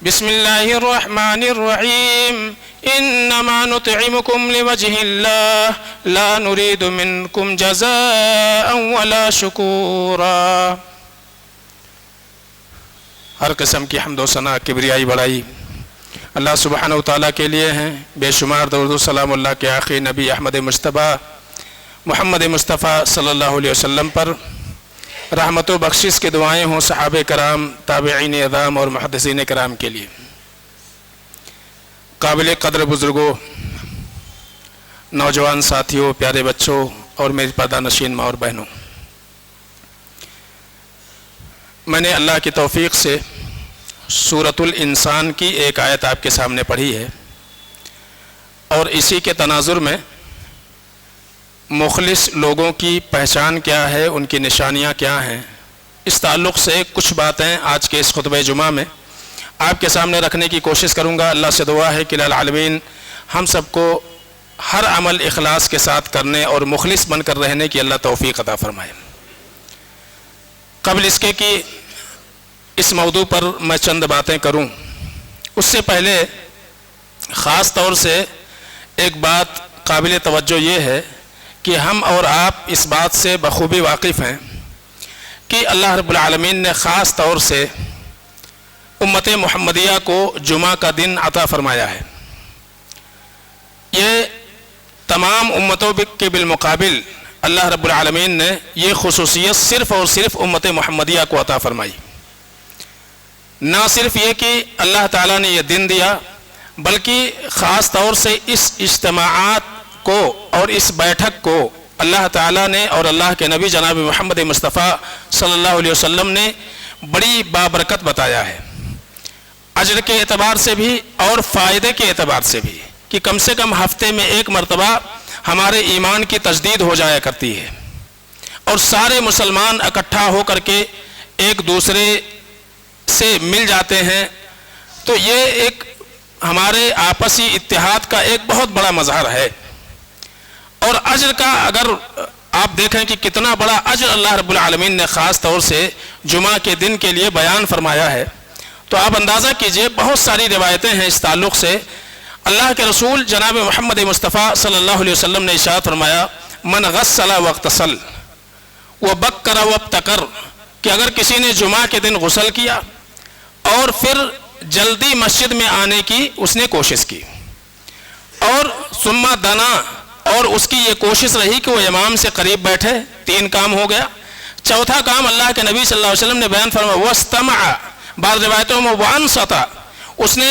بسم اللہ الرحمن الرحیم انما نطعمکم لوجہ اللہ لا نرید منکم جزاء ولا شکورا۔ ہر قسم کی حمد و ثنا، کبریائی، بڑائی اللہ سبحانہ وتعالیٰ کے لیے ہیں۔ بے شمار درود و سلام اللہ کے آخری نبی احمد مصطفیٰ محمد مصطفیٰ صلی اللہ علیہ وسلم پر، رحمت و بخشش کے دعائیں ہوں صحابہ کرام، تابعین اعظام اور محدثین کرام کے لیے۔ قابل قدر بزرگوں، نوجوان ساتھیوں، پیارے بچوں اور میری پردہ نشین ماں اور بہنوں، میں نے اللہ کی توفیق سے سورۃ الانسان کی ایک آیت آپ کے سامنے پڑھی ہے، اور اسی کے تناظر میں مخلص لوگوں کی پہچان کیا ہے، ان کی نشانیاں کیا ہیں، اس تعلق سے کچھ باتیں آج کے اس خطبہ جمعہ میں آپ کے سامنے رکھنے کی کوشش کروں گا۔ اللہ سے دعا ہے کہ العالمین ہم سب کو ہر عمل اخلاص کے ساتھ کرنے اور مخلص بن کر رہنے کی اللہ توفیق عطا فرمائے۔ قبل اس کے کہ اس موضوع پر میں چند باتیں کروں، اس سے پہلے خاص طور سے ایک بات قابل توجہ یہ ہے کہ ہم اور آپ اس بات سے بخوبی واقف ہیں کہ اللہ رب العالمین نے خاص طور سے امت محمدیہ کو جمعہ کا دن عطا فرمایا ہے۔ یہ تمام امتوں کے بالمقابل اللہ رب العالمین نے یہ خصوصیت صرف اور صرف امت محمدیہ کو عطا فرمائی۔ نہ صرف یہ کہ اللہ تعالیٰ نے یہ دن دیا، بلکہ خاص طور سے اس اجتماعات کو اور اس بیٹھک کو اللہ تعالیٰ نے اور اللہ کے نبی جناب محمد مصطفیٰ صلی اللہ علیہ وسلم نے بڑی بابرکت بتایا ہے، اجر کے اعتبار سے بھی اور فائدے کے اعتبار سے بھی، کہ کم سے کم ہفتے میں ایک مرتبہ ہمارے ایمان کی تجدید ہو جایا کرتی ہے، اور سارے مسلمان اکٹھا ہو کر کے ایک دوسرے سے مل جاتے ہیں، تو یہ ایک ہمارے آپسی اتحاد کا ایک بہت بڑا مظہر ہے۔ اور اجر کا اگر آپ دیکھیں کہ کتنا بڑا اجر اللہ رب العالمین نے خاص طور سے جمعہ کے دن کے لیے بیان فرمایا ہے، تو آپ اندازہ کیجئے بہت ساری روایتیں ہیں اس تعلق سے۔ اللہ کے رسول جناب محمد مصطفیٰ صلی اللہ علیہ وسلم نے ارشاد فرمایا من غسل واغتسل وبکر وابتکر، کہ اگر کسی نے جمعہ کے دن غسل کیا اور پھر جلدی مسجد میں آنے کی اس نے کوشش کی، اور ثم دنا، اور اس کی یہ کوشش رہی کہ وہ امام سے قریب بیٹھے، 3 کام ہو گیا۔ چوتھا کام اللہ کے نبی صلی اللہ علیہ وسلم نے بیان فرمایا واستمع، بعض روایتوں میں وانصت، اس نے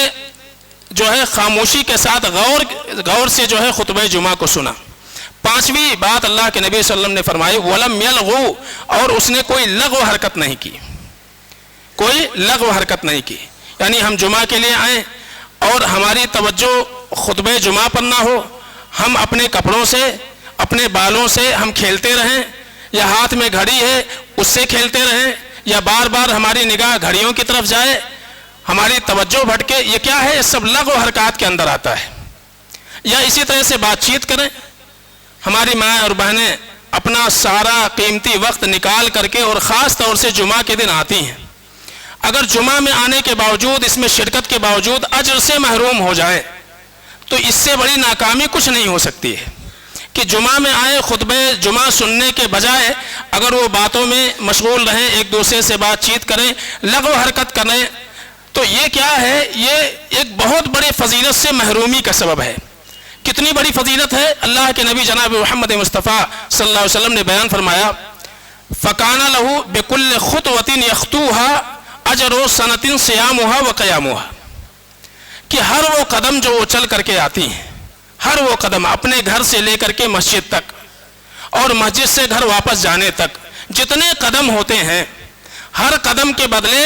جو ہے خاموشی کے ساتھ غور سے جو ہے خطبہ جمعہ کو سنا۔ 5ویں بات اللہ کے نبی صلی اللہ علیہ وسلم نے فرمائی ولم یلغو، اور اس نے کوئی لغو حرکت نہیں کی، کوئی لغو حرکت نہیں کی، یعنی ہم جمعہ کے لیے آئیں اور ہماری توجہ خطبہ جمعہ پر نہ ہو، ہم اپنے کپڑوں سے اپنے بالوں سے ہم کھیلتے رہیں، یا ہاتھ میں گھڑی ہے اس سے کھیلتے رہیں، یا بار بار ہماری نگاہ گھڑیوں کی طرف جائے، ہماری توجہ بھٹکے، یہ کیا ہے؟ یہ سب لغو حرکات کے اندر آتا ہے۔ یا اسی طرح سے بات چیت کریں، ہماری ماں اور بہنیں اپنا سارا قیمتی وقت نکال کر کے اور خاص طور سے جمعہ کے دن آتی ہیں، اگر جمعہ میں آنے کے باوجود، اس میں شرکت کے باوجود اجر سے محروم ہو جائیں تو اس سے بڑی ناکامی کچھ نہیں ہو سکتی ہے کہ جمعہ میں آئے، خطبہ جمعہ سننے کے بجائے اگر وہ باتوں میں مشغول رہیں، ایک دوسرے سے بات چیت کریں، لغو حرکت کریں، تو یہ کیا ہے؟ یہ ایک بہت بڑے فضیلت سے محرومی کا سبب ہے۔ کتنی بڑی فضیلت ہے؟ اللہ کے نبی جناب محمد مصطفیٰ صلی اللہ علیہ وسلم نے بیان فرمایا فَكَانَ لَهُ بِكُلِّ خُطْوَةٍ يَخْطُوهَا أَجْرُ سَنَةٍ صِيَامُهَا وَقِيَامُهَا، کہ ہر وہ قدم جو وہ چل کر کے آتی ہیں، ہر وہ قدم اپنے گھر سے لے کر کے مسجد تک اور مسجد سے گھر واپس جانے تک جتنے قدم ہوتے ہیں، ہر قدم کے بدلے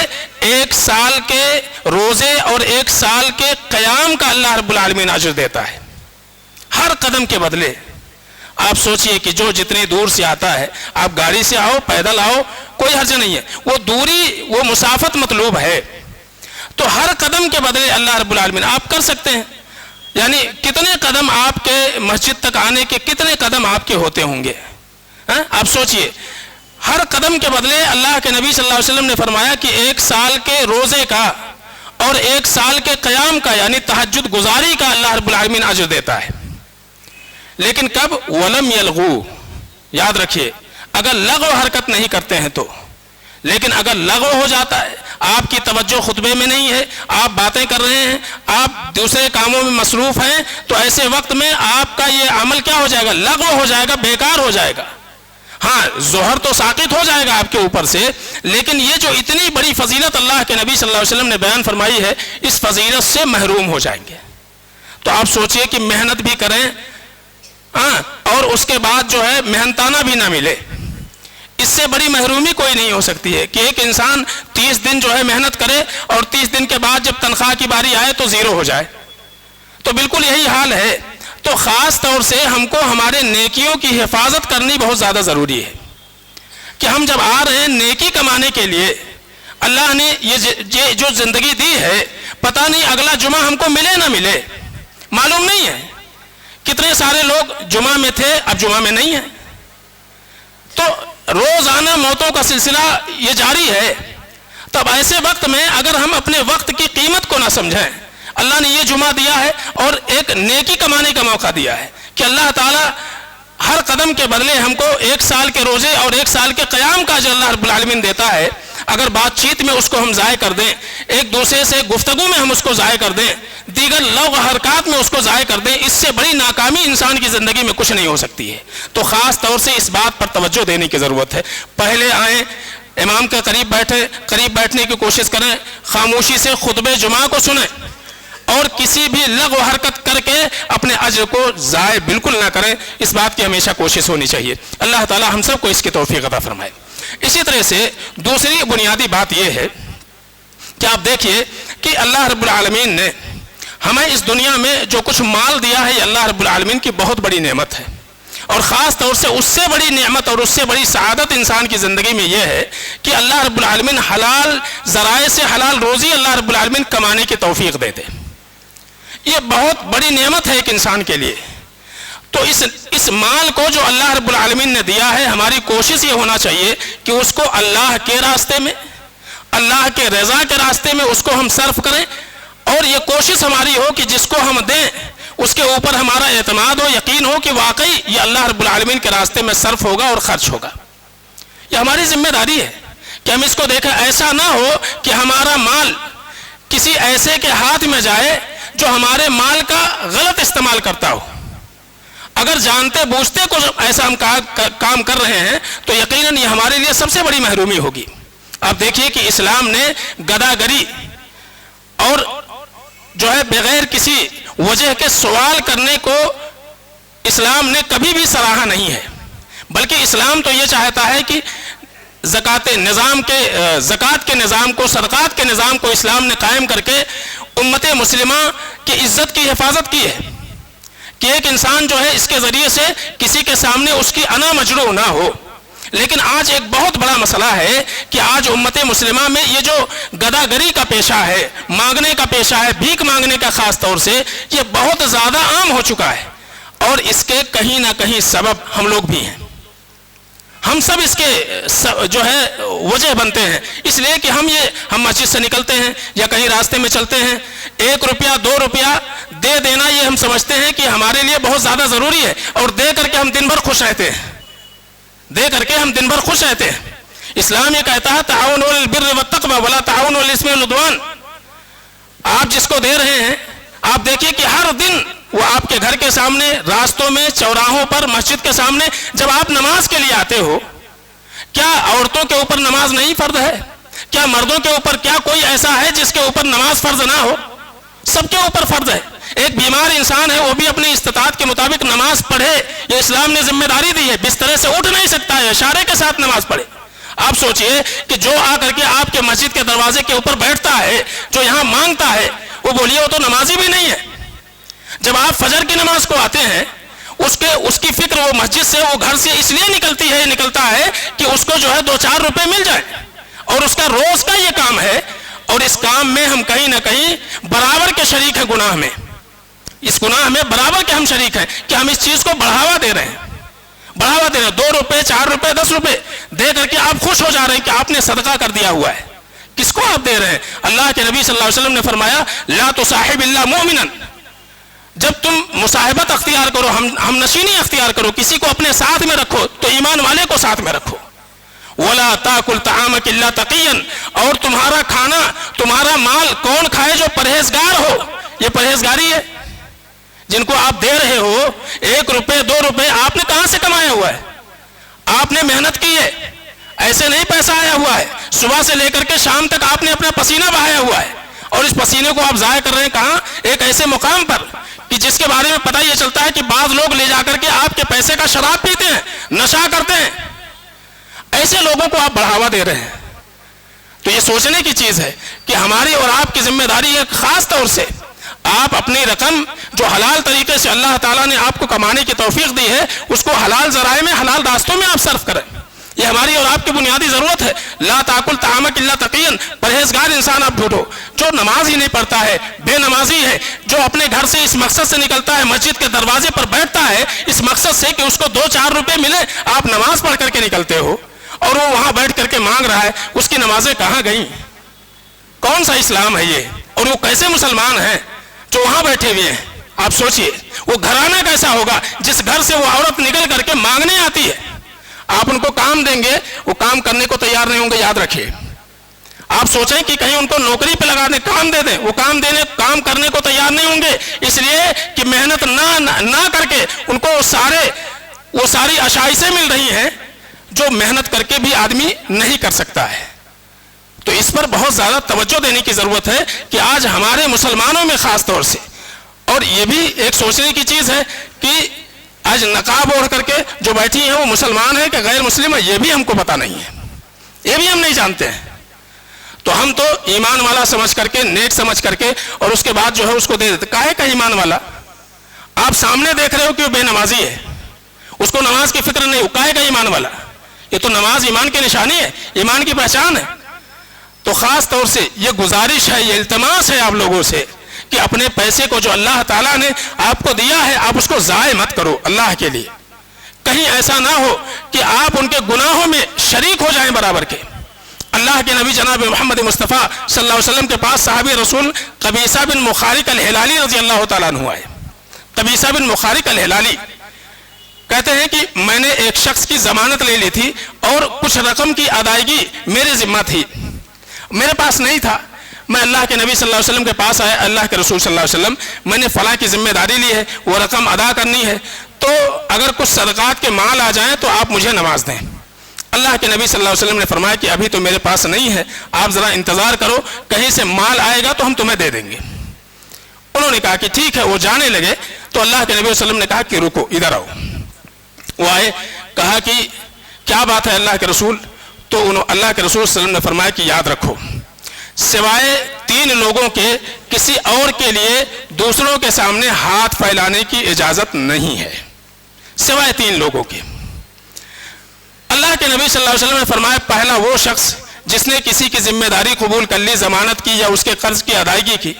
1 سال کے روزے اور 1 سال کے قیام کا اللہ رب العالمین اجر دیتا ہے، ہر قدم کے بدلے۔ آپ سوچئے کہ جو جتنی دور سے آتا ہے، آپ گاڑی سے آؤ، پیدل آؤ، کوئی حرج نہیں ہے، وہ دوری، وہ مسافت مطلوب ہے، تو ہر قدم کے بدلے اللہ رب العالمین آپ کر سکتے ہیں۔ یعنی کتنے قدم آپ کے مسجد تک آنے کے، کتنے قدم آپ کے ہوتے ہوں گے؟ آپ سوچئے، ہر قدم کے بدلے اللہ کے نبی صلی اللہ علیہ وسلم نے فرمایا کہ 1 سال کے روزے کا اور 1 سال کے قیام کا یعنی تہجد گزاری کا اللہ رب العالمین اجر دیتا ہے. لیکن کب؟ ولم یلغو. یاد رکھیے اگر لغو حرکت نہیں کرتے ہیں تو. لیکن اگر لغو ہو جاتا ہے, آپ کی توجہ خطبے میں نہیں ہے, آپ باتیں کر رہے ہیں, آپ دوسرے کاموں میں مصروف ہیں, تو ایسے وقت میں آپ کا یہ عمل کیا ہو جائے گا؟ لغو ہو جائے گا, بیکار ہو جائے گا. ہاں ظہر تو ساقط ہو جائے گا آپ کے اوپر سے, لیکن یہ جو اتنی بڑی فضیلت اللہ کے نبی صلی اللہ علیہ وسلم نے بیان فرمائی ہے, اس فضیلت سے محروم ہو جائیں گے. تو آپ سوچئے کہ محنت بھی کریں اور اس کے بعد جو ہے محنتانہ بھی نہ ملے. اس سے بڑی محرومی کوئی نہیں ہو سکتی ہے کہ ایک انسان 30 دن جو ہے محنت کرے اور 30 دن کے بعد جب تنخواہ کی باری آئے تو زیرو ہو جائے. تو بالکل یہی حال ہے. تو خاص طور سے ہم کو ہمارے نیکیوں کی حفاظت کرنی بہت زیادہ ضروری ہے کہ ہم جب آ رہے ہیں نیکی کمانے کے لیے, اللہ نے یہ جو زندگی دی ہے, پتہ نہیں اگلا جمعہ ہم کو ملے نہ ملے, معلوم نہیں ہے. کتنے سارے لوگ جمعہ میں تھے, اب جمعہ میں نہیں ہیں. تو روزانہ موتوں کا سلسلہ یہ جاری ہے. تب ایسے وقت میں اگر ہم اپنے وقت کی قیمت کو نہ سمجھیں, اللہ نے یہ جمعہ دیا ہے اور ایک نیکی کمانے کا موقع دیا ہے کہ اللہ تعالیٰ ہر قدم کے بدلے ہم کو 1 سال کے روزے اور 1 سال کے قیام کا جو اللہ رب العالمین دیتا ہے, اگر بات چیت میں اس کو ہم ضائع کر دیں, ایک دوسرے سے گفتگو میں ہم اس کو ضائع کر دیں, دیگر لغو حرکات میں اس کو ضائع کر دیں, اس سے بڑی ناکامی انسان کی زندگی میں کچھ نہیں ہو سکتی ہے. تو خاص طور سے اس بات پر توجہ دینے کی ضرورت ہے. پہلے آئیں, امام کے قریب بیٹھنے کی کوشش کریں, خاموشی سے خطبہ جمعہ کو سنیں, اور کسی بھی لغو حرکت کر کے اپنے اجر کو ضائع بالکل نہ کریں. اس بات کی ہمیشہ کوشش ہونی چاہیے. اللہ تعالی ہم سب کو اس کی توفیق عطا فرمائے. اسی طرح سے دوسری بنیادی بات یہ ہے کہ آپ دیکھیے کہ اللہ رب العالمین نے ہمیں اس دنیا میں جو کچھ مال دیا ہے, یہ اللہ رب العالمین کی بہت بڑی نعمت ہے. اور خاص طور سے اس سے بڑی نعمت اور اس سے بڑی سعادت انسان کی زندگی میں یہ ہے کہ اللہ رب العالمین حلال ذرائع سے حلال روزی اللہ رب العالمین کمانے کی توفیق دیتے. یہ بہت بڑی نعمت ہے ایک انسان کے لیے. تو اس مال کو جو اللہ رب العالمین نے دیا ہے, ہماری کوشش یہ ہونا چاہیے کہ اس کو اللہ کے راستے میں, اللہ کے رضا کے راستے میں اس کو ہم صرف کریں, اور یہ کوشش ہماری ہو کہ جس کو ہم دیں اس کے اوپر ہمارا اعتماد ہو, یقین ہو کہ واقعی یہ اللہ رب العالمین کے راستے میں صرف ہوگا اور خرچ ہوگا. یہ ہماری ذمہ داری ہے کہ ہم اس کو دیکھیں. ایسا نہ ہو کہ ہمارا مال کسی ایسے کے ہاتھ میں جائے جو ہمارے مال کا غلط استعمال کرتا ہو. اگر جانتے بوجھتے کچھ ایسا ہم کام کر رہے ہیں تو یقیناً یہ ہمارے لیے سب سے بڑی محرومی ہوگی. آپ دیکھیے کہ اسلام نے گداگری اور جو ہے بغیر کسی وجہ کے سوال کرنے کو اسلام نے کبھی بھی سراہا نہیں ہے, بلکہ اسلام تو یہ چاہتا ہے کہ زکوٰۃ کے نظام کو, صدقات کے نظام کو اسلام نے قائم کر کے امت مسلمہ کی عزت کی حفاظت کی ہے کہ ایک انسان جو ہے اس کے ذریعے سے کسی کے سامنے اس کی انا مجروح نہ ہو. لیکن آج ایک بہت بڑا مسئلہ ہے کہ آج امت مسلمہ میں یہ جو گداگری کا پیشہ ہے, مانگنے کا پیشہ ہے, بھیک مانگنے کا خاص طور سے, یہ بہت زیادہ عام ہو چکا ہے. اور اس کے کہیں نہ کہیں سبب ہم لوگ بھی ہیں. ہم سب اس کے جو ہے وجہ بنتے ہیں, اس لیے کہ ہم مسجد سے نکلتے ہیں یا کہیں راستے میں چلتے ہیں, 1 روپیہ 2 روپیہ دے دینا یہ ہم سمجھتے ہیں کہ ہمارے لیے بہت زیادہ ضروری ہے, اور دے کر کے ہم دن بھر خوش رہتے ہیں. اسلام یہ کہتا ہے تعاونوا علی البر والتقوی ولا تعاونوا علی الاثم والعدوان. آپ جس کو دے رہے ہیں, آپ دیکھیے کہ ہر دن وہ آپ کے گھر کے سامنے, راستوں میں, چوراہوں پر, مسجد کے سامنے جب آپ نماز کے لیے آتے ہو, کیا عورتوں کے اوپر نماز نہیں فرض ہے؟ کیا مردوں کے اوپر کیا کوئی ایسا ہے جس کے اوپر نماز فرض نہ ہو؟ سب کے اوپر فرض ہے. ایک بیمار انسان ہے, وہ بھی اپنی استطاعت کے مطابق نماز پڑھے, یہ اسلام نے ذمہ داری دی ہے. بسترے سے اٹھ نہیں سکتا ہے, اشارے کے ساتھ نماز پڑھے. آپ سوچئے کہ جو آ کر کے آپ کے مسجد کے دروازے کے اوپر بیٹھتا ہے, جو یہاں مانگتا ہے, وہ بولیے وہ تو نمازی بھی نہیں ہے. جب آپ فجر کی نماز کو آتے ہیں, اس کی فکر وہ مسجد سے, وہ گھر سے اس لیے نکلتا ہے کہ اس کو جو ہے 2-4 روپے مل جائے, اور اس کا روز کا یہ کام ہے. اور اس کام میں ہم کہیں نہ کہیں برابر کے شریک ہیں گناہ میں. اس گناہ میں برابر کے ہم شریک ہیں کہ ہم اس چیز کو بڑھاوا دے رہے ہیں. 2 روپے 4 روپے 10 روپے دے کر کے آپ خوش ہو جا رہے ہیں کہ آپ نے صدقہ کر دیا ہوا ہے. کس کو آپ دے رہے ہیں؟ اللہ کے نبی صلی اللہ علیہ وسلم نے فرمایا لا تصاحب الا مؤمنا، جب تم مصاحبت اختیار کرو، ہم نشینی اختیار کرو، کسی کو اپنے ساتھ میں رکھو تو ایمان والے کو ساتھ میں رکھو۔ ولا تاکل طعامک الا تقیا، اور تمہارا کھانا، تمہارا مال کون کھائے؟ جو پرہیزگار ہو۔ یہ پرہیزگاری ہے جن کو آپ دے رہے ہو۔ 1 روپے 2 روپے آپ نے کہاں سے کمایا ہوا ہے؟ آپ نے محنت کی ہے، ایسے نہیں پیسہ آیا ہوا ہے، صبح سے لے کر کے شام تک آپ نے اپنا پسینہ بہایا ہوا ہے، اور اس پسینے کو آپ ضائع کر رہے ہیں کہاں؟ ایک ایسے مقام پر کہ جس کے بارے میں پتہ یہ چلتا ہے کہ بعض لوگ لے جا کر کے آپ کے پیسے کا شراب پیتے ہیں، نشہ کرتے ہیں، ایسے لوگوں کو آپ بڑھاوا دے رہے ہیں۔ تو یہ سوچنے کی چیز ہے کہ ہماری اور آپ کی ذمہ داری ہے، خاص طور سے آپ اپنی رقم جو حلال طریقے سے اللہ تعالیٰ نے آپ کو کمانے کی توفیق دی ہے، اس کو حلال ذرائع میں، حلال راستوں میں آپ صرف کریں۔ یہ ہماری اور آپ کی بنیادی ضرورت ہے۔ لا تاکل طعامک الا تقیا، پرہیزگار انسان آپ ڈھونڈو۔ جو نماز ہی نہیں پڑھتا ہے، بے نمازی ہے، جو اپنے گھر سے اس مقصد سے نکلتا ہے، مسجد کے دروازے پر بیٹھتا ہے اس مقصد سے کہ اس کو 2-4 روپے ملے، آپ نماز پڑھ کر کے نکلتے ہو اور وہ وہاں بیٹھ کر کے مانگ رہا ہے، اس کی نمازیں کہاں گئیں؟ کون سا اسلام ہے یہ؟ اور وہ کیسے مسلمان ہیں جو وہاں بیٹھے ہوئے ہیں؟ آپ سوچئے وہ گھرانہ کیسا ہوگا جس گھر سے وہ عورت نکل کر کے مانگنے آتی ہے؟ آپ ان کو کام دیں گے، وہ کام کرنے کو تیار نہیں ہوں گے، یاد رکھیے۔ آپ سوچیں کہ کہیں ان کو نوکری پہ لگا دیں، کام دے دیں، وہ کام کرنے کو تیار نہیں ہوں گے، اس لیے کہ محنت نہ کر کے ان کو وہ ساری آشائشیں مل رہی ہیں جو محنت کر کے بھی آدمی نہیں کر سکتا ہے۔ تو اس پر بہت زیادہ توجہ دینے کی ضرورت ہے کہ آج ہمارے مسلمانوں میں خاص طور سے، اور یہ بھی ایک سوچنے کی چیز ہے کہ آج نقاب اوڑھ کر کے جو بیٹھی ہیں وہ مسلمان ہیں کہ غیر مسلم ہے، یہ بھی ہم کو پتہ نہیں ہے، یہ بھی ہم نہیں جانتے ہیں۔ تو ہم تو ایمان والا سمجھ کر کے، نیک سمجھ کر کے، اور اس کے بعد جو ہے اس کو دے دیتے۔ کاہے کا ایمان والا؟ آپ سامنے دیکھ رہے ہو کہ وہ بے نمازی ہے، اس کو نماز کی فکر نہیں، کاہے کا ایمان والا؟ یہ تو نماز ایمان کی نشانی ہے، ایمان کی پہچان ہے۔ تو خاص طور سے یہ گزارش ہے، یہ التماس ہے آپ لوگوں سے کہ اپنے پیسے کو جو اللہ تعالیٰ نے آپ کو دیا ہے آپ اس کو ضائع مت کرو اللہ کے لیے۔ کہیں ایسا نہ ہو کہ آپ ان کے گناہوں میں شریک ہو جائیں برابر کے۔ اللہ کے نبی جناب محمد مصطفیٰ صلی اللہ علیہ وسلم کے پاس صحابی رسول قبیصہ بن مخارق الہلالی رضی اللہ تعالیٰ عنہ آئے۔ قبیصہ بن مخارق الہلالی کہتے ہیں کہ میں نے ایک شخص کی ضمانت لے لی تھی اور کچھ رقم کی ادائیگی میرے ذمہ تھی، میرے پاس نہیں تھا۔ میں اللہ کے نبی صلی اللہ علیہ وسلم کے پاس آیا، اللہ کے رسول صلی اللہ علیہ وسلم میں نے فلاں کی ذمہ داری لی ہے، وہ رقم ادا کرنی ہے، تو اگر کچھ صدقات کے مال آ جائیں تو آپ مجھے نواز دیں۔ اللہ کے نبی صلی اللہ علیہ وسلم نے فرمایا کہ ابھی تو میرے پاس نہیں ہے، آپ ذرا انتظار کرو، کہیں سے مال آئے گا تو ہم تمہیں دے دیں گے۔ انہوں نے کہا کہ ٹھیک ہے، وہ جانے لگے تو اللہ کے نبی صلی اللہ علیہ وسلم نے کہا کہ رکو، ادھر آؤ۔ وہ آئے، کہا کہ کیا بات ہے اللہ کے رسول؟ تو اللہ کے رسول صلی اللہ علیہ وسلم نے فرمایا کہ یاد رکھو، سوائے 3 لوگوں کے کسی اور کے لیے دوسروں کے سامنے ہاتھ پھیلانے کی اجازت نہیں ہے، سوائے 3 لوگوں کے۔ اللہ کے نبی صلی اللہ علیہ وسلم نے فرمایا پہلا وہ شخص جس نے کسی کی ذمہ داری قبول کر لی، ضمانت کی یا اس کے قرض کی ادائیگی کی،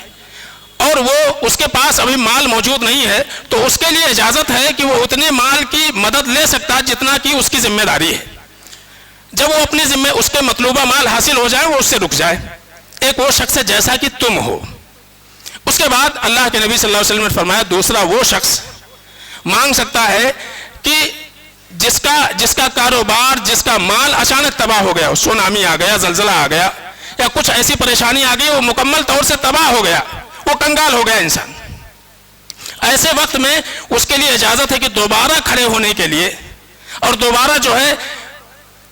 اور وہ اس کے پاس ابھی مال موجود نہیں ہے، تو اس کے لیے اجازت ہے کہ وہ اتنے مال کی مدد لے سکتا جتنا کہ اس کی ذمہ داری ہے۔ جب وہ اپنی ذمہ اس کے مطلوبہ مال حاصل ہو جائے وہ اس سے رک جائے۔ ایک وہ شخص ہے جیسا کہ تم ہو۔ اس کے بعد اللہ کے نبی صلی اللہ علیہ وسلم نے فرمایا دوسرا وہ شخص مانگ سکتا ہے کہ جس کا کاروبار، جس کا مال اچانک تباہ ہو گیا، سونامی آ گیا، زلزلہ آ گیا، یا کچھ ایسی پریشانی آ گئی، وہ مکمل طور سے تباہ ہو گیا، وہ کنگال ہو گیا انسان۔ ایسے وقت میں اس کے لیے اجازت ہے کہ دوبارہ کھڑے ہونے کے لیے اور دوبارہ جو ہے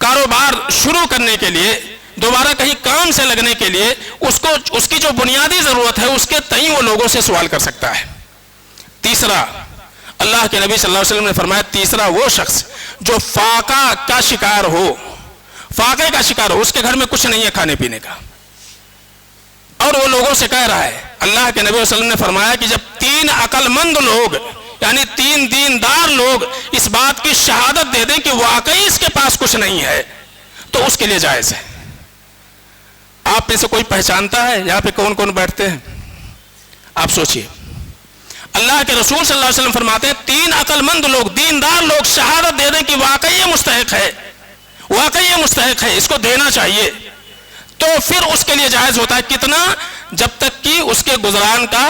کاروبار شروع کرنے کے لیے، دوبارہ کہیں کام سے لگنے کے لیے اس کی جو بنیادی ضرورت ہے اس کے تئیں وہ لوگوں سے سوال کر سکتا ہے۔ تیسرا، اللہ کے نبی صلی اللہ علیہ وسلم نے فرمایا تیسرا وہ شخص جو فاقہ کا شکار ہو، فاقے کا شکار ہو، اس کے گھر میں کچھ نہیں ہے کھانے پینے کا، اور وہ لوگوں سے کہہ رہا ہے۔ اللہ کے نبی صلی اللہ علیہ وسلم نے فرمایا کہ جب 3 عقل مند لوگ یعنی 3 دیندار لوگ اس بات کی شہادت دے دیں کہ واقعی اس کے پاس کچھ نہیں ہے تو اس کے لیے جائز ہے۔ آپ میں سے کوئی پہچانتا ہے یہاں پہ کون کون بیٹھتے ہیں؟ آپ سوچئے، اللہ کے رسول صلی اللہ علیہ وسلم فرماتے ہیں 3 عقل مند لوگ، دیندار لوگ شہادت دے دیں کہ واقعی یہ مستحق ہے، واقعی یہ مستحق ہے، اس کو دینا چاہیے، تو تو پھر اس کے لیے جائز ہوتا ہے. کتنا؟ جب تک کہ اس کے گزران کا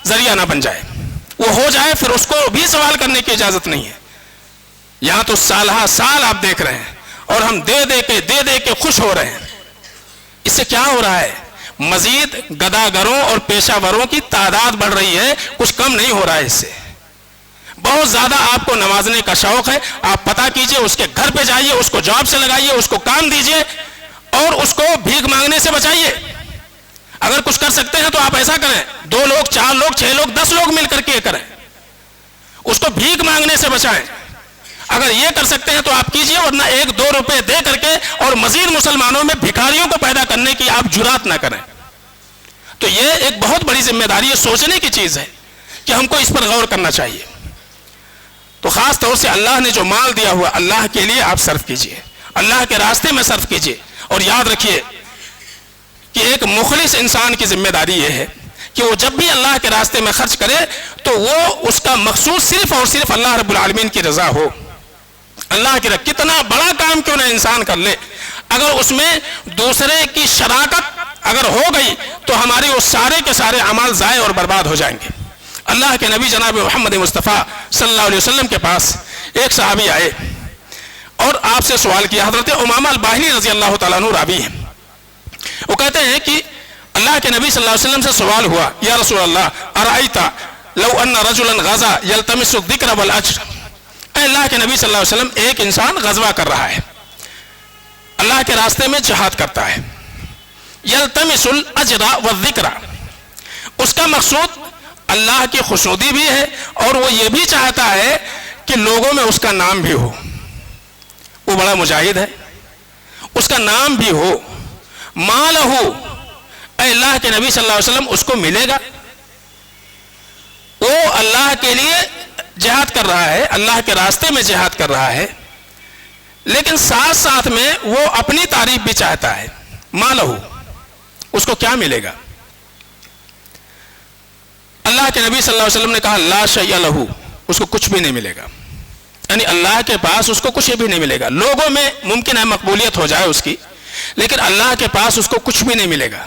ذریعہ نہ بن جائے. وہ ہو جائے پھر اس کو بھی سوال کرنے کی اجازت نہیں ہے. یہاں تو سالہ سال آپ دیکھ رہے ہیں اور ہم دے دے کے خوش ہو رہے ہیں. اس سے کیا ہو رہا ہے؟ مزید گداگروں اور پیشہ وروں کی تعداد بڑھ رہی ہے, کچھ کم نہیں ہو رہا ہے. اس سے بہت زیادہ آپ کو نوازنے کا شوق ہے, آپ پتہ کیجئے, اس کے گھر پہ جائیے, اس کو جاب سے لگائیے, اس کو کام دیجئے اور اس کو بھیک مانگنے سے بچائیے. اگر کچھ کر سکتے ہیں تو آپ ایسا کریں, 2 لوگ 4 لوگ 6 لوگ 10 لوگ مل کر کے کریں, اس کو بھیک مانگنے سے بچائیں. اگر یہ کر سکتے ہیں تو آپ کیجئے, ورنہ 1-2 روپے دے کر کے اور مزید مسلمانوں میں بھکاریوں کو پیدا کرنے کی آپ جرات نہ کریں. تو یہ ایک بہت بڑی ذمہ داری ہے, سوچنے کی چیز ہے کہ ہم کو اس پر غور کرنا چاہیے. تو خاص طور سے اللہ نے جو مال دیا ہوا اللہ کے لیے آپ صرف کیجئے, اللہ کے راستے میں صرف کیجئے. اور یاد رکھیے کہ ایک مخلص انسان کی ذمہ داری یہ ہے کہ وہ جب بھی اللہ کے راستے میں خرچ کرے تو وہ اس کا مقصود صرف اور صرف اللہ رب العالمین کی رضا ہو. اللہ کی رضا, کتنا بڑا کام کیوں نہ انسان کر لے, اگر اس میں دوسرے کی شراکت اگر ہو گئی تو ہمارے وہ سارے کے سارے اعمال ضائع اور برباد ہو جائیں گے. اللہ کے نبی جناب محمد مصطفیٰ صلی اللہ علیہ وسلم کے پاس ایک صحابی آئے اور آپ سے سوال کیا. حضرت امامہ الباہلی رضی اللہ تعالیٰ عنہ راوی ہیں. وہ کہتے ہیں کہ اللہ کے نبی صلی اللہ علیہ وسلم سے سوال ہوا, یا رسول اللہ ارأیت لو ان رجلا غزا یلتمس الذکر والاجر. اے اللہ کے نبی صلی اللہ علیہ وسلم, ایک انسان غزوہ کر رہا ہے, اللہ کے راستے میں جہاد کرتا ہے, یلتمس الاجر والذکر, اس کا مقصود اللہ کی خوشنودی بھی ہے اور وہ یہ بھی چاہتا ہے کہ لوگوں میں اس کا نام بھی ہو. وہ بڑا مجاہد ہے, اس کا نام بھی ہو. مالہ, اے اللہ کے نبی صلی اللہ علیہ وسلم, اس کو ملے گا. وہ اللہ کے لیے جہاد کر رہا ہے, اللہ کے راستے میں جہاد کر رہا ہے, لیکن ساتھ ساتھ میں وہ اپنی تعریف بھی چاہتا ہے. مالہ, اس کو کیا ملے گا؟ اللہ کے نبی صلی اللہ علیہ وسلم نے کہا لا شیء لہ, اس کو کچھ بھی نہیں ملے گا. یعنی اللہ کے پاس اس کو کچھ بھی نہیں ملے گا. لوگوں میں ممکن ہے مقبولیت ہو جائے اس کی, لیکن اللہ کے پاس اس کو کچھ بھی نہیں ملے گا.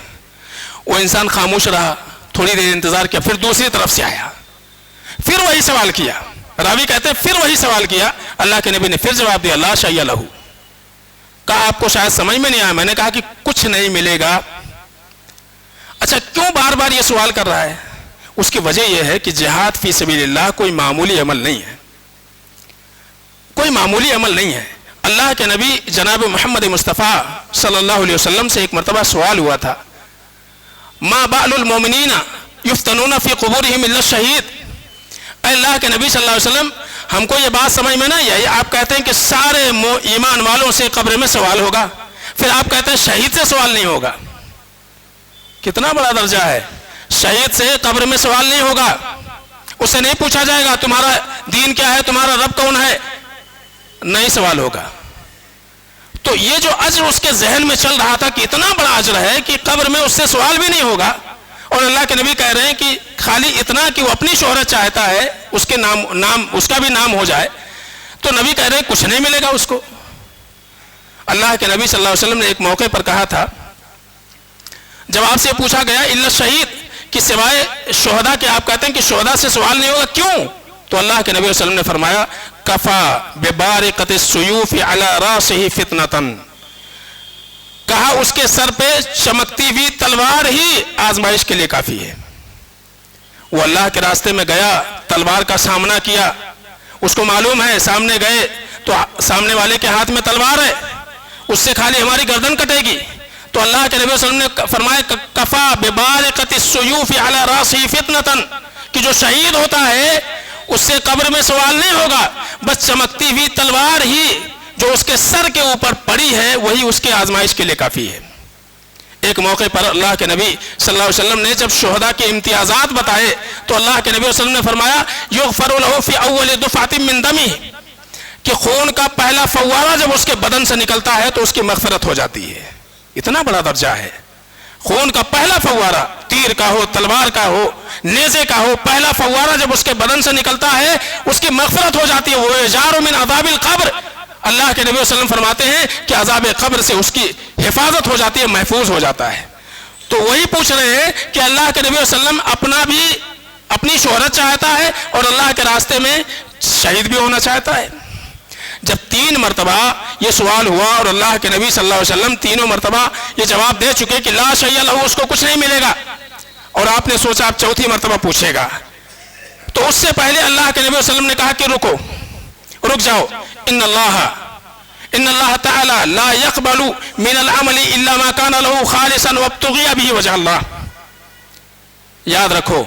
وہ انسان خاموش رہا, تھوڑی دیر انتظار کیا, پھر دوسری طرف سے آیا, پھر وہی سوال کیا. راوی کہتے ہیں پھر وہی سوال کیا. اللہ کے نبی نے پھر جواب دیا لا شیء لہ. کہا آپ کو شاید سمجھ میں نہیں آیا, میں نے کہا کہ کچھ نہیں ملے گا. اچھا, کیوں بار بار یہ سوال کر رہا ہے؟ اس کی وجہ یہ ہے کہ جہاد فی سبیل اللہ کوئی معمولی عمل نہیں ہے, کوئی معمولی عمل نہیں ہے. اللہ کے نبی جناب محمد مصطفیٰ صلی اللہ علیہ وسلم سے ایک مرتبہ سوال ہوا تھا, ما بال المؤمنین یفتنون فی قبورہم الا الشہید. اے اللہ کے نبی صلی اللہ علیہ وسلم, ہم کو یہ بات سمجھ میں نہیں آئی, آپ کہتے ہیں کہ سارے ایمان والوں سے قبر میں سوال ہوگا, پھر آپ کہتے ہیں شہید سے سوال نہیں ہوگا. کتنا بڑا درجہ ہے. شہید سے قبر میں سوال نہیں ہوگا, اس سے نہیں پوچھا جائے گا تمہارا دین کیا ہے, تمہارا رب کون ہے, نہیں سوال ہوگا. تو یہ جو اجر اس کے ذہن میں چل رہا تھا کہ اتنا بڑا اجر ہے کہ قبر میں اس سے سوال بھی نہیں ہوگا, اور اللہ کے نبی کہہ رہے ہیں کہ خالی اتنا کہ وہ اپنی شہرت چاہتا ہے, اس کے نام اس کا بھی نام ہو جائے, تو نبی کہہ رہے ہیں کچھ نہیں ملے گا اس کو. اللہ کے نبی صلی اللہ علیہ وسلم نے ایک موقع پر کہا تھا, جب آپ سے پوچھا گیا الا الشہید, کہ سوائے شہداء کے, آپ کہتے ہیں کہ شہداء سے سوال نہیں ہوگا, کیوں؟ تو اللہ کے نبی صلی اللہ علیہ وسلم نے فرمایا کفا ببارقۃ السیوف علی راسہ فتنۃ. کہا اس کے سر پہ چمکتی ہوئی تلوار ہی آزمائش کے لیے کافی ہے. وہ اللہ کے راستے میں گیا, تلوار کا سامنا کیا, اس کو معلوم ہے سامنے گئے تو سامنے والے کے ہاتھ میں تلوار ہے, اس سے خالی ہماری گردن کٹے گی. تو اللہ کے نبی صلی اللہ علیہ وسلم نے فرمایا کفا ببارقۃ السیوف علی راسہ فتنۃ, کہ جو شہید ہوتا ہے اس سے قبر میں سوال نہیں ہوگا, بس چمکتی ہوئی تلوار ہی جو اس کے سر کے اوپر پڑی ہے وہی اس کے آزمائش کے لیے کافی ہے. ایک موقع پر اللہ کے نبی صلی اللہ علیہ وسلم نے جب شہداء کے امتیازات بتائے تو اللہ کے نبی صلی اللہ علیہ وسلم نے فرمایا یغفر له فی اول دفعۃ من دمہ, کہ خون کا پہلا فوارہ جب اس کے بدن سے نکلتا ہے تو اس کی مغفرت ہو جاتی ہے. اتنا بڑا درجہ ہے. خون کا پہلا فوارہ, تیر کا ہو, تلوار کا ہو, نیزے کا ہو, پہلا فوارہ جب اس کے بدن سے نکلتا ہے اس کی مغفرت ہو جاتی ہے. وہ یجار من عذاب القبر, اللہ کے نبی صلی اللہ علیہ وسلم فرماتے ہیں کہ عذاب قبر سے اس کی حفاظت ہو جاتی ہے, محفوظ ہو جاتا ہے. تو وہی پوچھ رہے ہیں کہ اللہ کے نبی صلی اللہ علیہ وسلم اپنی شہرت چاہتا ہے اور اللہ کے راستے میں شہید بھی ہونا چاہتا ہے. جب 3 مرتبہ یہ سوال ہوا اور اللہ کے نبی صلی اللہ علیہ وسلم تینوں مرتبہ یہ جواب دے چکے کہ لا شیء لہ, اس کو کچھ نہیں ملے گا, اور آپ نے سوچا آپ چوتھی مرتبہ پوچھے گا, تو اس سے پہلے اللہ کے نبی صلی اللہ علیہ وسلم نے کہا کہ رک جاؤ. ان اللہ تعالی لا يقبل من العمل الا ما كان له خالصا وابتغي به وجه اللہ. یاد رکھو,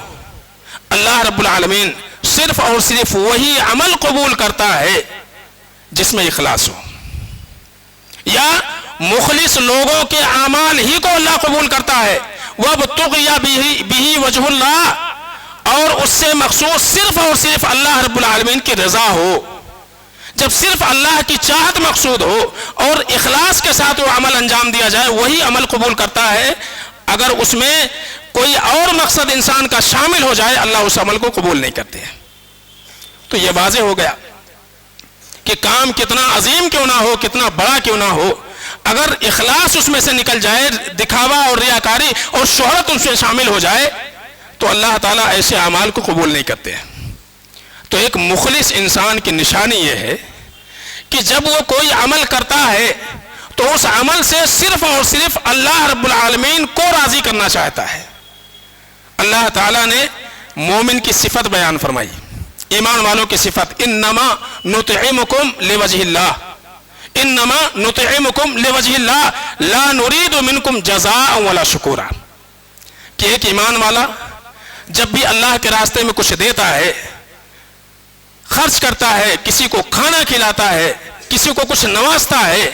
اللہ رب العالمین صرف اور صرف وہی عمل قبول کرتا ہے جس میں اخلاص ہو, یا مخلص لوگوں کے اعمال ہی کو اللہ قبول کرتا ہے. وابتغي به وجه اللہ, اور اس سے مخصوص صرف اور صرف اللہ رب العالمین کی رضا ہو. جب صرف اللہ کی چاہت مقصود ہو اور اخلاص کے ساتھ وہ عمل انجام دیا جائے, وہی عمل قبول کرتا ہے. اگر اس میں کوئی اور مقصد انسان کا شامل ہو جائے, اللہ اس عمل کو قبول نہیں کرتے. تو یہ واضح ہو گیا کہ کام کتنا عظیم کیوں نہ ہو, کتنا بڑا کیوں نہ ہو, اگر اخلاص اس میں سے نکل جائے, دکھاوا اور ریاکاری اور شہرت اس میں شامل ہو جائے, تو اللہ تعالیٰ ایسے اعمال کو قبول نہیں کرتے. تو ایک مخلص انسان کی نشانی یہ ہے کہ جب وہ کوئی عمل کرتا ہے تو اس عمل سے صرف اور صرف اللہ رب العالمین کو راضی کرنا چاہتا ہے. اللہ تعالیٰ نے مومن کی صفت بیان فرمائی, ایمان والوں کی صفت, انما نطعمکم لوجہ اللہ, انما نطعمکم لوجہ اللہ لا نرید منکم جزاء ولا شکورا. کہ ایک ایمان والا جب بھی اللہ کے راستے میں کچھ دیتا ہے, خرچ کرتا ہے, کسی کو کھانا کھلاتا ہے, کسی کو کچھ نوازتا ہے,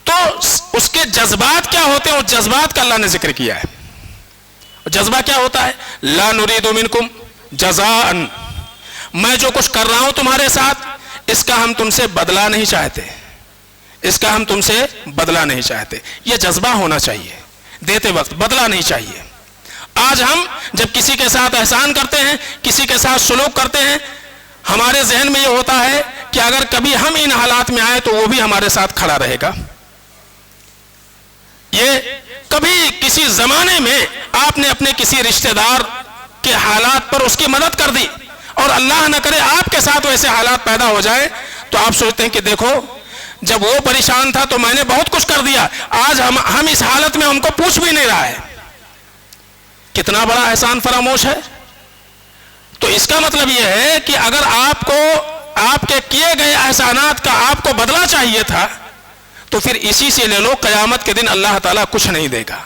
تو اس کے جذبات کیا ہوتے ہیں, اس جذبات کا اللہ نے ذکر کیا ہے. جذبہ کیا ہوتا ہے؟ لا نرید منکم جزاء, میں جو کچھ کر رہا ہوں تمہارے ساتھ اس کا ہم تم سے بدلہ نہیں چاہتے, اس کا ہم تم سے بدلہ نہیں چاہتے. یہ جذبہ ہونا چاہیے, دیتے وقت بدلہ نہیں چاہیے. آج ہم جب کسی کے ساتھ احسان کرتے ہیں, کسی کے ساتھ سلوک کرتے ہیں, ہمارے ذہن میں یہ ہوتا ہے کہ اگر کبھی ہم ان حالات میں آئے تو وہ بھی ہمارے ساتھ کھڑا رہے گا. یہ کبھی کسی زمانے میں آپ نے اپنے کسی رشتہ دار کے حالات پر اس کی مدد کر دی, اور اللہ نہ کرے آپ کے ساتھ ویسے حالات پیدا ہو جائے, تو آپ سوچتے ہیں کہ دیکھو جب وہ پریشان تھا تو میں نے بہت کچھ کر دیا, آج ہم اس حالت میں ہم کو پوچھ بھی نہیں رہا ہے. کتنا بڑا احسان فراموش ہے. تو اس کا مطلب یہ ہے کہ اگر آپ کو آپ کے کیے گئے احسانات کا آپ کو بدلہ چاہیے تھا, تو پھر اسی سے لے لو, قیامت کے دن اللہ تعالیٰ کچھ نہیں دے گا.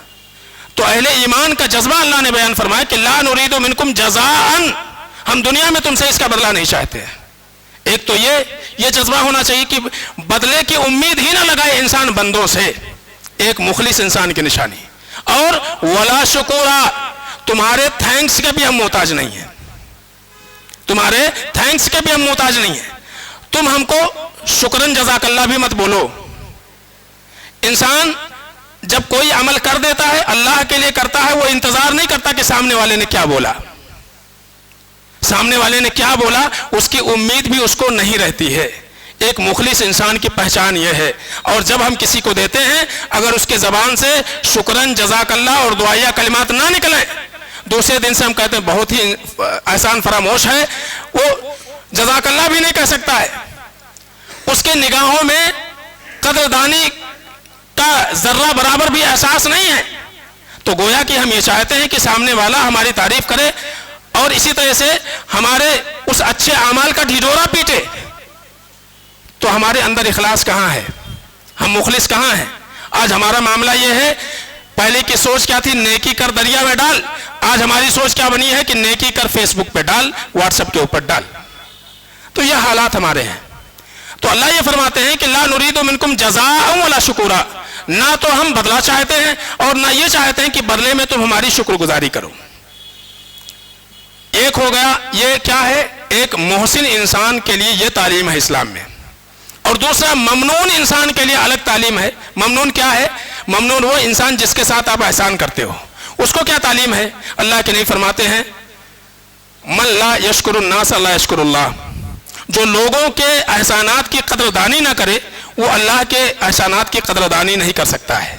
تو اہل ایمان کا جذبہ اللہ نے بیان فرمایا کہ لا نرید منکم جزاء, ہم دنیا میں تم سے اس کا بدلہ نہیں چاہتے. ایک تو یہ جذبہ ہونا چاہیے کہ بدلے کی امید ہی نہ لگائے انسان بندوں سے, ایک مخلص انسان کی نشانی. اور ولا شکورا, تمہارے تھینکس کے بھی ہم محتاج نہیں ہیں, تمہارے تھینکس کے بھی ہم محتاج نہیں ہیں. تم ہم کو شکرن جزاک اللہ بھی مت بولو. انسان جب کوئی عمل کر دیتا ہے اللہ کے لیے کرتا ہے, وہ انتظار نہیں کرتا کہ سامنے والے نے کیا بولا, سامنے والے نے کیا بولا اس کی امید بھی اس کو نہیں رہتی ہے. ایک مخلص انسان کی پہچان یہ ہے. اور جب ہم کسی کو دیتے ہیں, اگر اس کے زبان سے شکرن جزاک اللہ اور دعائیہ کلمات نہ نکلیں, دوسرے دن سے ہم کہتے ہیں بہت ہی احسان فراموش ہے, وہ جزاک اللہ بھی نہیں کہہ سکتا ہے. اس کے نگاہوں میں قدردانی کا ذرہ برابر بھی احساس نہیں ہے. تو گویا کہ ہم یہ چاہتے ہیں کہ سامنے والا ہماری تعریف کرے اور اسی طرح سے ہمارے اس اچھے اعمال کا ڈھڈورا پیٹے. تو ہمارے اندر اخلاص کہاں ہے, ہم مخلص کہاں ہیں؟ آج ہمارا معاملہ یہ ہے, پہلے کی سوچ کیا تھی, نیکی کر دریا میں ڈال, آج ہماری سوچ کیا بنی ہے کہ نیکی کر فیس بک پہ ڈال, واٹس ایپ کے اوپر ڈال. تو یہ حالات ہمارے ہیں. تو اللہ یہ فرماتے ہیں کہ لا نرید منکم جزاء ولا شکورا, نہ تو ہم بدلہ چاہتے ہیں اور نہ یہ چاہتے ہیں کہ بدلے میں تم ہماری شکر گزاری کرو. ایک ہو گیا, یہ کیا ہے, ایک محسن انسان کے لیے یہ تعلیم ہے اسلام میں. اور دوسرا ممنون انسان کے لیے الگ تعلیم ہے. ممنون کیا ہے؟ ممنون وہ انسان جس کے ساتھ آپ احسان کرتے ہو, اس کو کیا تعلیم ہے؟ اللہ کے نبی فرماتے ہیں من لا یشکر الناس لا یشکر اللہ, جو لوگوں کے احسانات کی قدردانی نہ کرے وہ اللہ کے احسانات کی قدردانی نہیں کر سکتا ہے.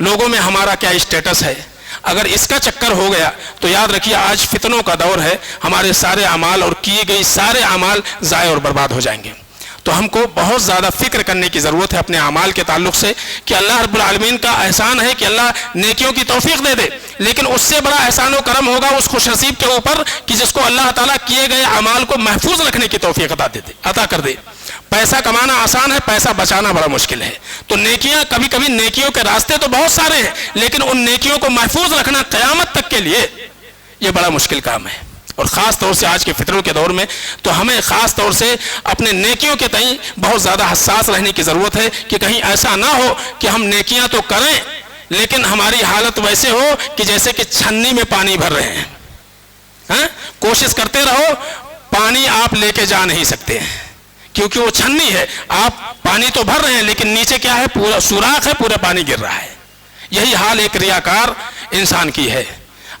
لوگوں میں ہمارا کیا اسٹیٹس ہے. اگر اس کا چکر ہو گیا تو یاد رکھیے آج فتنوں کا دور ہے, ہمارے سارے اعمال اور کیے گئے سارے اعمال ضائع اور برباد ہو جائیں گے. تو ہم کو بہت زیادہ فکر کرنے کی ضرورت ہے اپنے اعمال کے تعلق سے کہ اللہ رب العالمین کا احسان ہے کہ اللہ نیکیوں کی توفیق دے دے, لیکن اس سے بڑا احسان و کرم ہوگا اس خوش نصیب کے اوپر کہ جس کو اللہ تعالیٰ کیے گئے اعمال کو محفوظ رکھنے کی توفیق عطا کر دے. پیسہ کمانا آسان ہے, پیسہ بچانا بڑا مشکل ہے. تو نیکیاں کبھی کبھی نیکیوں کے راستے تو بہت سارے ہیں, لیکن ان نیکیوں کو محفوظ رکھنا قیامت تک کے لیے یہ بڑا مشکل کام ہے. اور خاص طور سے آج کے فتنوں کے دور میں تو ہمیں خاص طور سے اپنے نیکیوں کے تئیں بہت زیادہ حساس رہنے کی ضرورت ہے کہ کہیں ایسا نہ ہو کہ ہم نیکیاں تو کریں لیکن ہماری حالت ویسے ہو کہ جیسے کہ چھنی میں پانی بھر رہے ہیں. کوشش کرتے رہو, پانی آپ لے کے جا نہیں سکتے کیونکہ وہ چھنی ہے. آپ پانی تو بھر رہے ہیں لیکن نیچے کیا ہے, پورا سوراخ ہے, پورا پانی گر رہا ہے. یہی حال ایک ریاکار انسان کی ہے.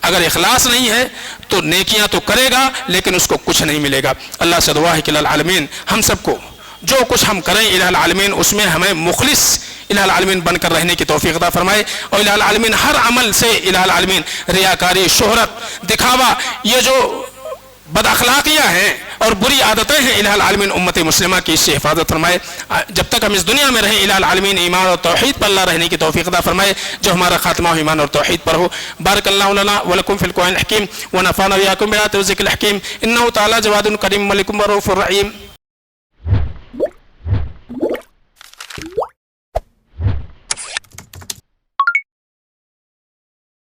اگر اخلاص نہیں ہے تو نیکیاں تو کرے گا لیکن اس کو کچھ نہیں ملے گا. اللہ سے دعا ہے کہ الہ العالمین ہم سب کو جو کچھ ہم کریں الہ العالمین اس میں ہمیں مخلص الہ العالمین بن کر رہنے کی توفیق عطا فرمائے, اور الہ العالمین ہر عمل سے الہ العالمین ریاکاری, شہرت, دکھاوا, یہ جو بد اخلاقیاں ہیں اور بری عادتیں ہیں الہ العالمین امت مسلمہ کی اس سے حفاظت فرمائے. جب تک ہم اس دنیا میں رہیں الہ العالمین ایمان اور توحید پر اللہ رہنے کی توفیق عطا فرمائے, جو ہمارا خاتمہ ایمان اور توحید پر ہو. بارک اللہ لنا ولکم فی القرآن الحکیم ونفعنا وإياکم بآیات الذکر الحکیم انہ تعالی جواد کریم ملک رؤوف رحیم.